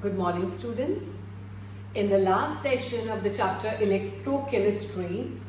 Good morning, students. In the last session of the chapter Electrochemistry,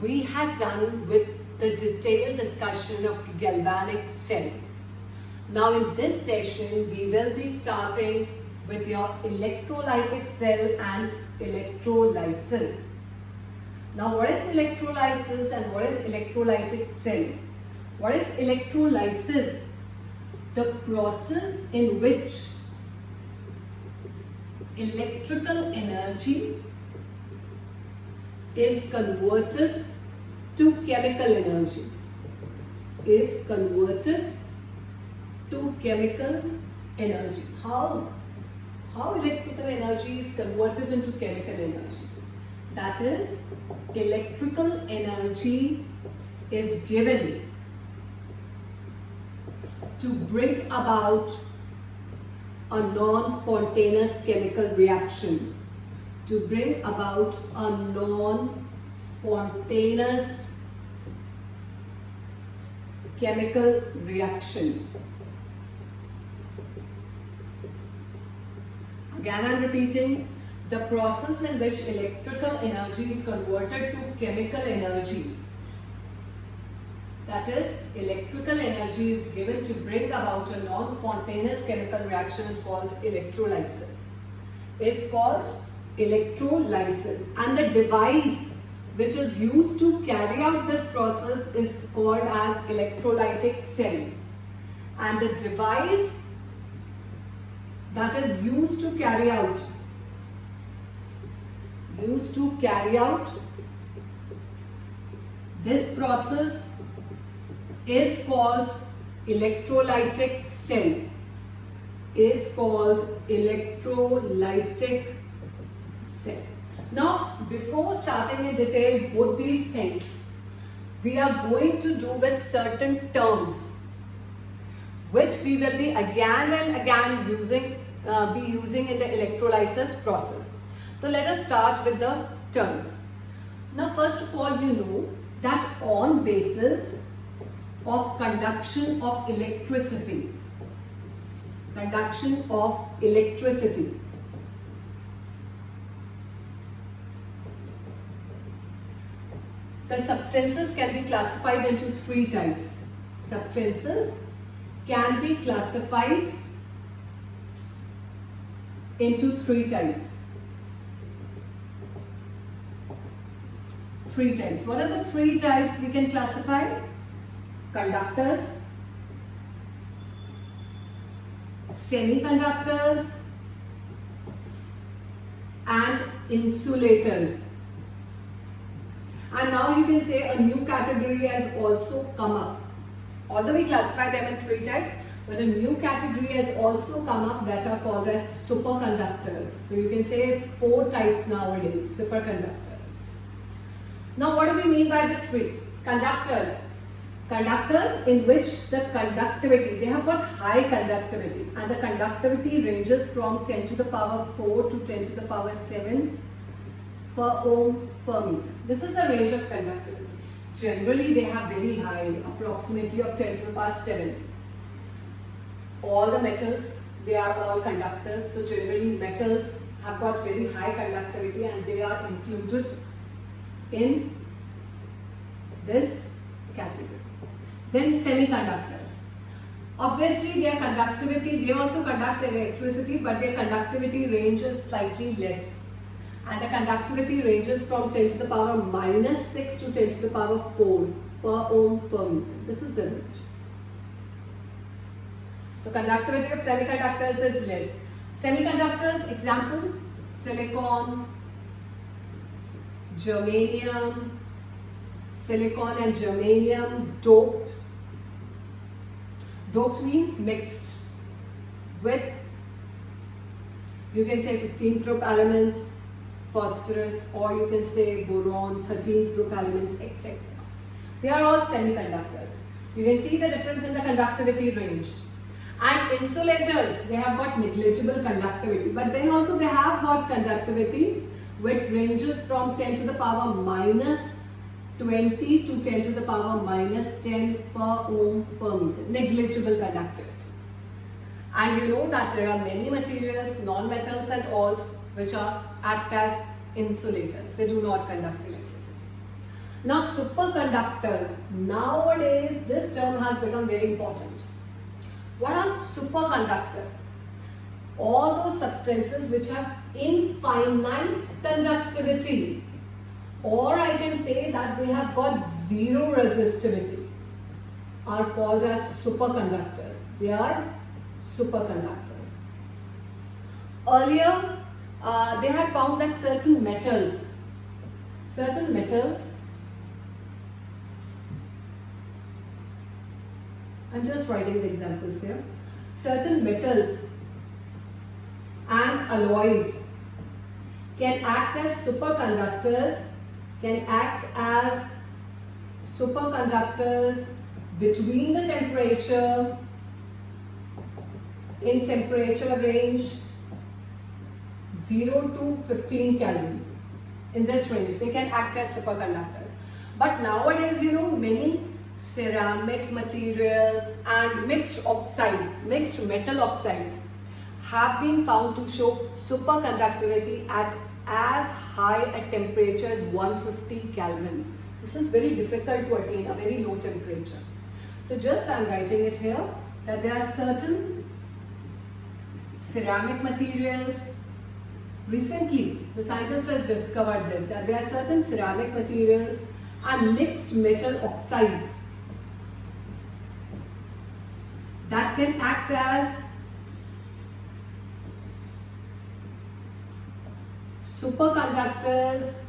we had done with the detailed discussion of galvanic cell. Now in this session, we will be starting with your electrolytic cell and electrolysis. Now what is electrolysis and what is electrolytic cell? What is electrolysis? The process in which electrical energy is converted to chemical energy. How electrical energy is converted into chemical energy? That is, electrical energy is given to bring about a non-spontaneous chemical reaction. Again, I'm repeating, the process in which electrical energy is converted to chemical energy. That is, electrical energy is given to bring about a non-spontaneous chemical reaction is called electrolysis. And the device which is used to carry out this process is called as electrolytic cell. And the device that is used to carry out this process is called electrolytic cell. Now, before starting in detail both these things, we are going to do with certain terms which we will be again and again using in the electrolysis process. So let us start with the terms. Now first of all, you know that on basis of conduction of electricity, the substances can be classified into three types. What are the three types we can classify? Conductors, semiconductors, and insulators. And now you can say a new category has also come up. Although we classify them in three types, but a new category has also come up that are called as superconductors. So you can say four types nowadays, superconductors. Now what do we mean by the three? Conductors in which the conductivity, they have got high conductivity, and the conductivity ranges from 10 to the power 4 to 10 to the power 7 per ohm per meter. This is the range of conductivity. Generally they have very high, approximately of 10 to the power 7. All the metals, they are all conductors. So generally metals have got very high conductivity and they are included in this category. Then semiconductors. Obviously their conductivity, they also conduct electricity, but their conductivity range is slightly less. And the conductivity ranges from 10 to the power minus 6 to 10 to the power 4 per ohm per meter. This is the range. The conductivity of semiconductors is less. Semiconductors, example, silicon, germanium, silicon and germanium doped. Doped means mixed with, you can say 15th group elements, phosphorus, or you can say boron, 13th group elements, etc. They are all semiconductors. You can see the difference in the conductivity range. And insulators, they have got negligible conductivity, but then also they have got conductivity which ranges from 10 to the power minus 20 to 10 to the power minus 10 per ohm per meter, negligible conductivity. And you know that there are many materials, non-metals and alls, which act as insulators. They do not conduct electricity. Now superconductors. Nowadays this term has become very important. What are superconductors? All those substances which have infinite conductivity, or I can say that they have got zero resistivity, are called as superconductors. They are superconductors. Earlier, they had found that certain metals, I'm just writing the examples here, certain metals and alloys can act as superconductors, between the temperature, in temperature range 0 to 15 Kelvin. In this range, they can act as superconductors. But nowadays, you know, many ceramic materials and mixed metal oxides have been found to show superconductivity at as high a temperature as 150 Kelvin. This is very difficult to attain, a very low temperature. So just I'm writing it here that there are certain ceramic materials. Recently, the scientists has discovered this, that there are certain ceramic materials and mixed metal oxides that can act as superconductors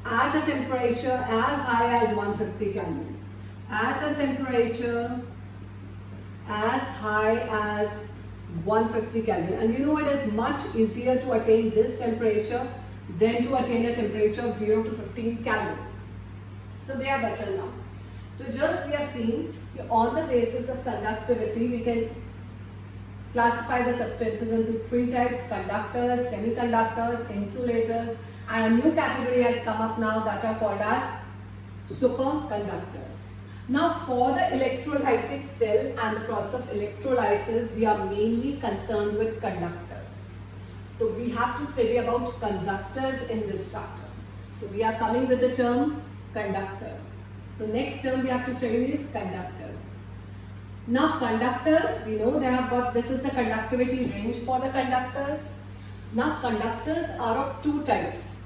at a temperature as high as 150 Kelvin. At a temperature as high as 150 Kelvin. And you know, it is much easier to attain this temperature than to attain a temperature of 0 to 15 Kelvin. So they are better now. So just we have seen, on the basis of conductivity, we can classify the substances into three types: conductors, semiconductors, insulators, and a new category has come up now that are called as superconductors. Now for the electrolytic cell and the process of electrolysis, we are mainly concerned with conductors. So we have to study about conductors in this chapter. So we are coming with the term conductors. The next term we have to study is conductors. Now conductors, we know they have got, this is the conductivity range for the conductors. Now conductors are of two types.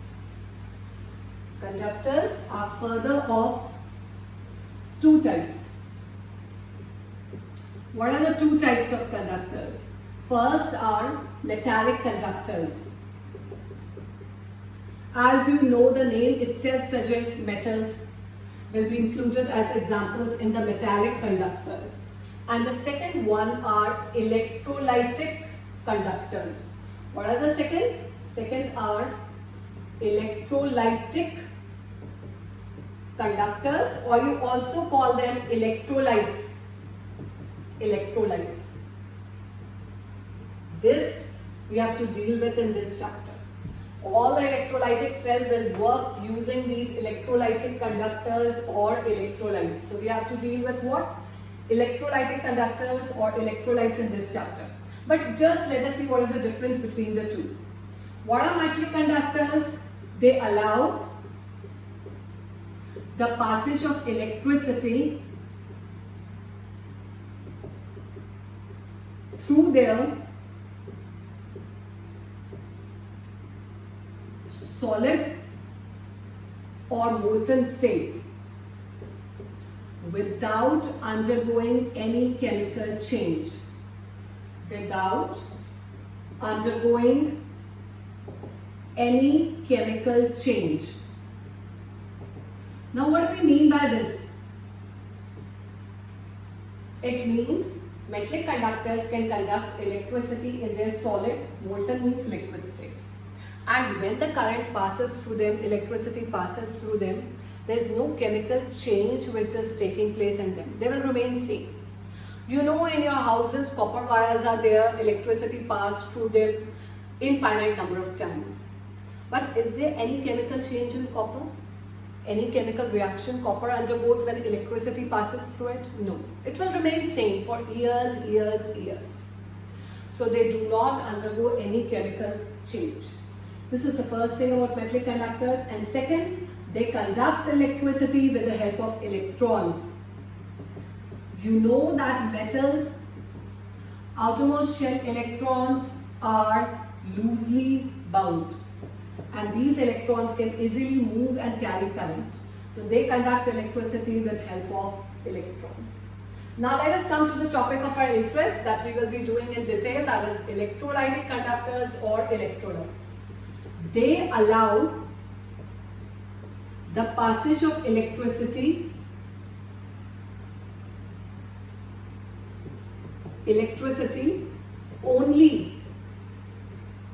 Conductors are further of two types. What are the two types of conductors? First are metallic conductors. As you know, the name itself suggests metals will be included as examples in the metallic conductors. And the second one are electrolytic conductors. What are the second? Second are electrolytic conductors, or you also call them electrolytes. Electrolytes. This we have to deal with in this chapter. All the electrolytic cell will work using these electrolytic conductors or electrolytes. So we have to deal with what? Electrolytic conductors or electrolytes in this chapter. But just let us see what is the difference between the two. What are metallic conductors? They allow the passage of electricity through their solid or molten state without undergoing any chemical change. Without undergoing any chemical change. Now what do we mean by this? It means metallic conductors can conduct electricity in their solid, molten means liquid state. And when the current passes through them, electricity passes through them, there is no chemical change which is taking place in them. They will remain same. You know, in your houses, copper wires are there, electricity passes through them infinite number of times. But is there any chemical change in copper? Any chemical reaction copper undergoes when electricity passes through it? No. It will remain same for years. So they do not undergo any chemical change. This is the first thing about metallic conductors. And second, they conduct electricity with the help of electrons. You know that metals, outermost shell electrons are loosely bound. And these electrons can easily move and carry current. So they conduct electricity with help of electrons. Now let us come to the topic of our interest that we will be doing in detail, that is electrolytic conductors or electrolytes. They allow the passage of electricity only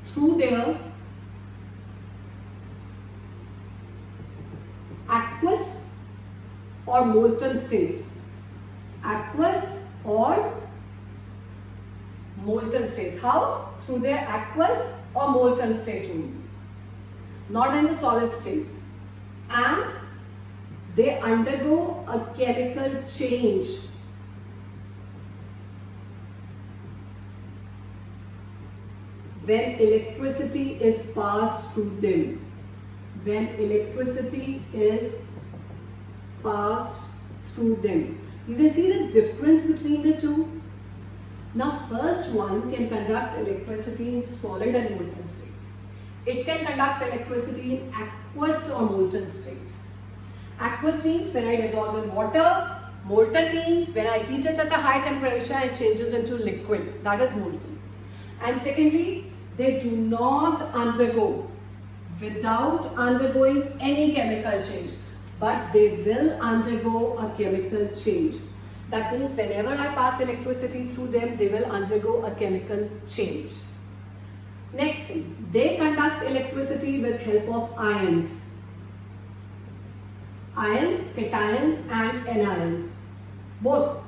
through their aqueous or molten state. Aqueous or molten state. How? Through their aqueous or molten state only, not in the solid state. And they undergo a chemical change when electricity is passed through them. When electricity is passed through them. You can see the difference between the two. Now first one can conduct electricity in solid and molten state. It can conduct electricity in aqueous or molten state. Aqueous means when I dissolve in water. Molten means when I heat it at a high temperature it changes into liquid. That is molten. And secondly, they do not undergo, without undergoing any chemical change, but they will undergo a chemical change. That means whenever I pass electricity through them, they will undergo a chemical change. Next thing, they conduct electricity with help of ions. Ions, cations and anions. Both.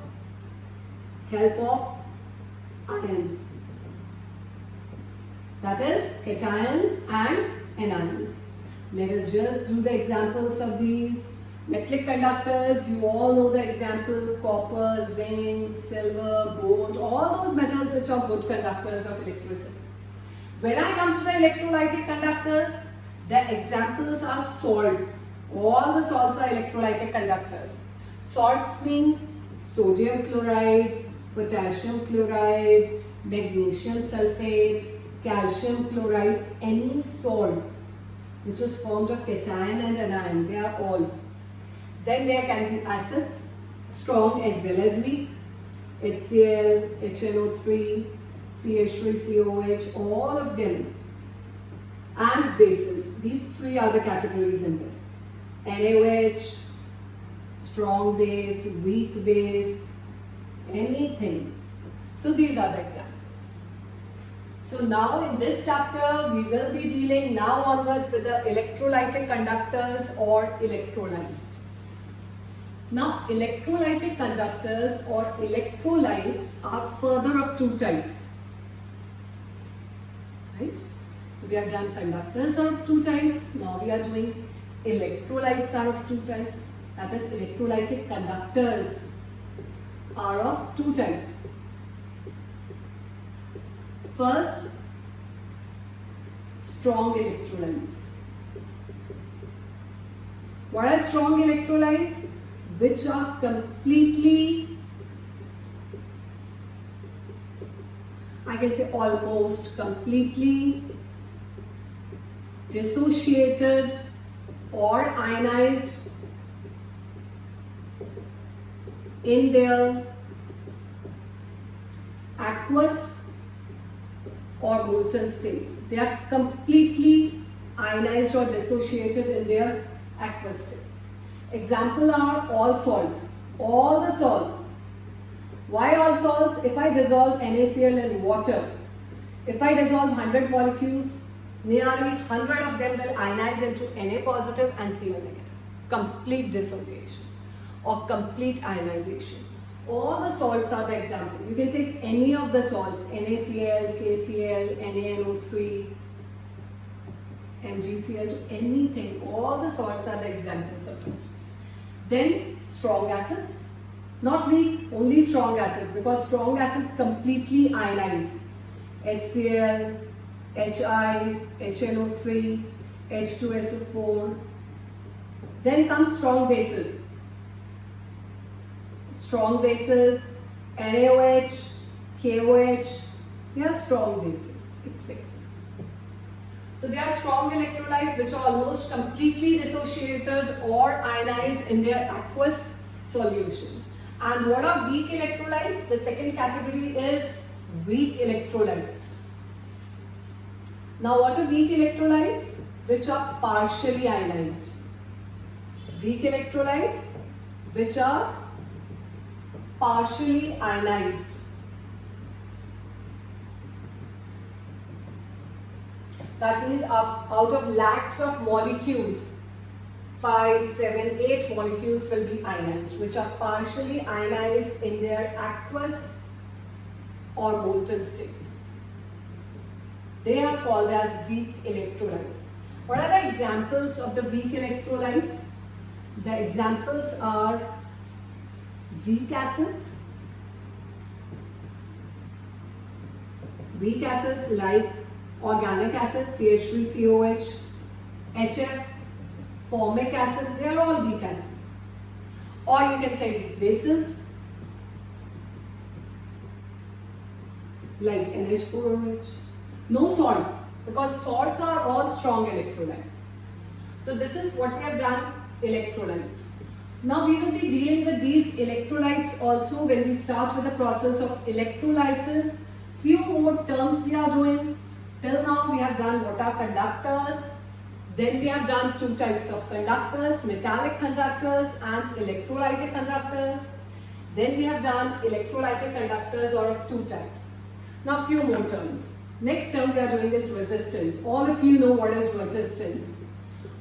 Help of ions. That is cations and anions. Let us just do the examples of these. Metallic conductors, you all know the example: copper, zinc, silver, gold, all those metals which are good conductors of electricity. When I come to the electrolytic conductors, the examples are salts. All the salts are electrolytic conductors. Salts means sodium chloride, potassium chloride, magnesium sulfate, calcium chloride, any salt which is formed of cation and anion, they are all. Then there can be acids, strong as well as weak, HCl, HNO3, CH3COH, all of them, and bases. These three are the categories in this. NaOH, strong base, weak base, anything. So these are the examples. So now in this chapter, we will be dealing now onwards with the electrolytic conductors or electrolytes. Now electrolytic conductors or electrolytes are further of two types. Right? So we have done conductors are of two types. Now we are doing electrolytes are of two types. That is, electrolytic conductors are of two types. First, strong electrolytes. What are strong electrolytes? Which are completely, I can say almost completely dissociated or ionized in their aqueous or molten state. They are completely ionized or dissociated in their aqueous state. Example are all salts. All the salts. Why all salts? If I dissolve NaCl in water, if I dissolve 100 molecules, nearly 100 of them will ionize into Na positive and Cl negative. Complete dissociation or complete ionization. All the salts are the example. You can take any of the salts, NaCl, KCl, NaNO3, MgCl, to anything. All the salts are the examples of it. Then strong acids, not weak, only strong acids, because strong acids completely ionize. HCl, Hi, HNO3, H2SO4. Then come strong bases. Strong bases, NaOH, KOH, they are strong bases, etc. So they are strong electrolytes which are almost completely dissociated or ionized in their aqueous solutions. And what are weak electrolytes? The second category is weak electrolytes. Now what are weak electrolytes? Which are partially ionized. Weak electrolytes which are partially ionized. That means out of lakhs of molecules, 5, 7, 8 molecules will be ionized, which are partially ionized in their aqueous or molten state. They are called as weak electrolytes. What are the examples of the weak electrolytes? The examples are weak acids. Weak acids like organic acid, CH3COH, HF, formic acid, they are all weak acids. Or you can say weak bases like NH4OH. No salts, because salts are all strong electrolytes. So this is what we have done, electrolytes. Now we will be dealing with these electrolytes also when we start with the process of electrolysis. Few more terms we are doing. Till now we have done what are conductors. Then we have done two types of conductors, metallic conductors and electrolytic conductors. Then we have done electrolytic conductors are of two types. Now few more terms. Next term we are doing is resistance. All of you know what is resistance.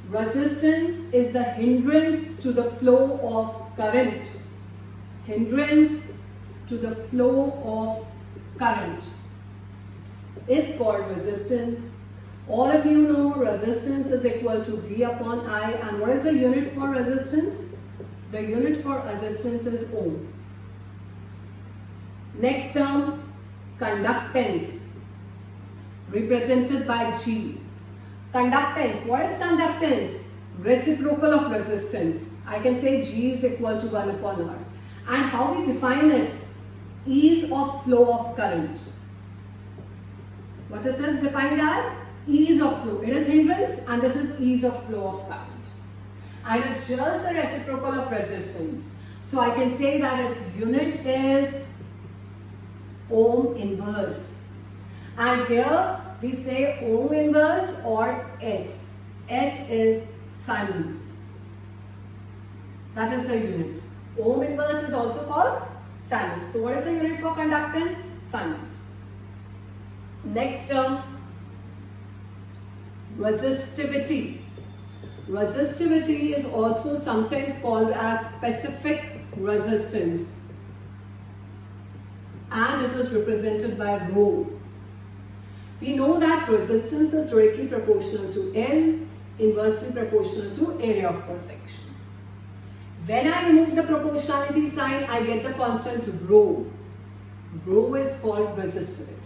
Resistance is the hindrance to the flow of current. Hindrance to the flow of current is called resistance. All of you know resistance is equal to V upon I. And what is the unit for resistance? The unit for resistance is ohm. Next term, conductance, represented by G. Conductance, what is conductance? Reciprocal of resistance. I can say G is equal to 1 upon R. And how we define it? Ease of flow of current. What it is defined as? Ease of flow. It is hindrance and this is ease of flow of current. And it's just a reciprocal of resistance. So I can say that its unit is ohm inverse. And here we say ohm inverse or S. S is Siemens. That is the unit. Ohm inverse is also called Siemens. So what is the unit for conductance? Siemens. Next term, resistivity. Resistivity is also sometimes called as specific resistance. And it is represented by rho. We know that resistance is directly proportional to L, inversely proportional to area of cross section. When I remove the proportionality sign, I get the constant rho. Rho is called resistivity.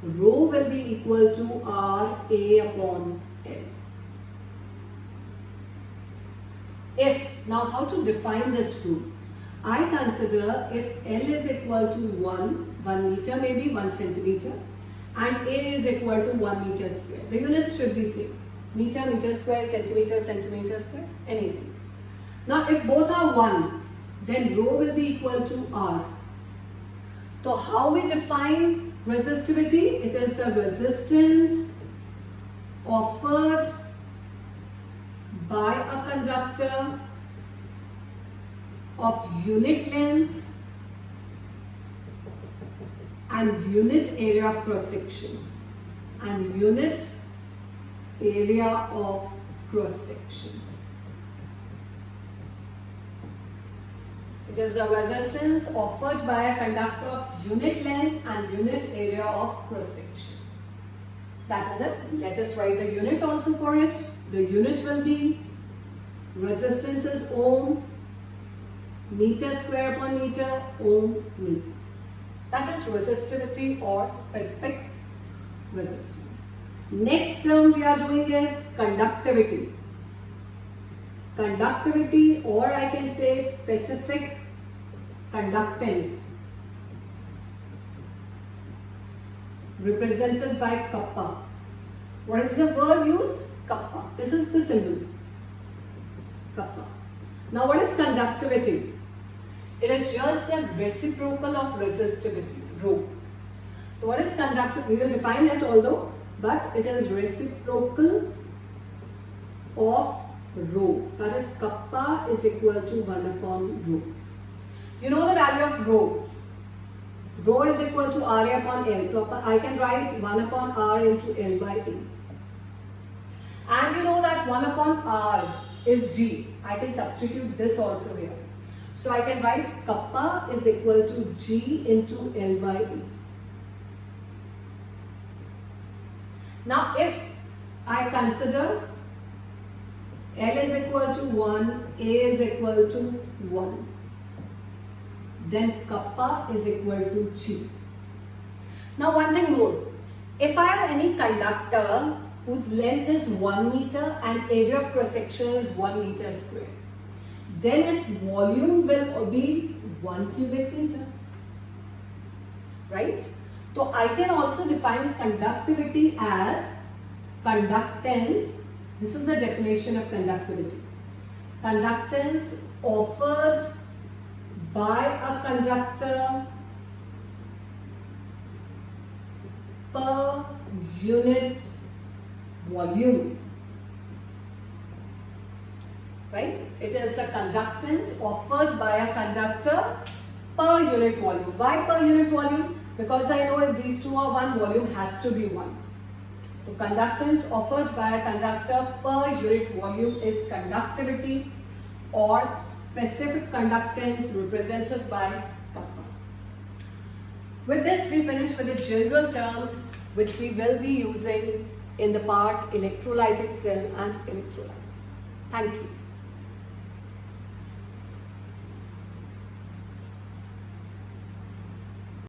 Rho will be equal to R A upon L. If, now how to define this rho? I consider if L is equal to 1 meter, maybe 1 centimeter, and A is equal to 1 meter square. The units should be same. Meter, meter square, centimeter, centimeter square, anything. Now if both are 1, then rho will be equal to R. So how we define resistivity? It is the resistance offered by a conductor of unit length and unit area of cross section. And unit area of cross section. It is a resistance offered by a conductor of unit length and unit area of cross section. That is it. Let us write the unit also for it. The unit will be resistance is ohm, meter square upon meter, ohm meter. That is resistivity or specific resistance. Next term we are doing is conductivity. Conductivity, or I can say specific conductance, represented by kappa. What is the word used? Kappa. This is the symbol. Kappa. Now what is conductivity? It is just the reciprocal of resistivity, rho. So what is conductivity? We will define it although, but it is reciprocal of rho. That is kappa is equal to 1 upon rho. You know the value of rho. Rho is equal to R upon L. So I can write 1 upon R into L by A. And you know that 1 upon R is G. I can substitute this also here. So I can write kappa is equal to G into L by A. Now if I consider L is equal to 1, A is equal to 1, then kappa is equal to G. Now one thing more, if I have any conductor whose length is 1 meter and area of cross section is 1 meter square, then its volume will be 1 cubic meter, right? So I can also define conductivity as conductance. This is the definition of conductivity. Conductance offered by a conductor per unit volume. Right? It is a conductance offered by a conductor per unit volume. Why per unit volume? Because I know if these two are 1, volume has to be 1. So conductance offered by a conductor per unit volume is conductivity, or specific conductance represented by kappa. With this we finish with the general terms which we will be using in the part electrolytic cell and electrolysis. Thank you.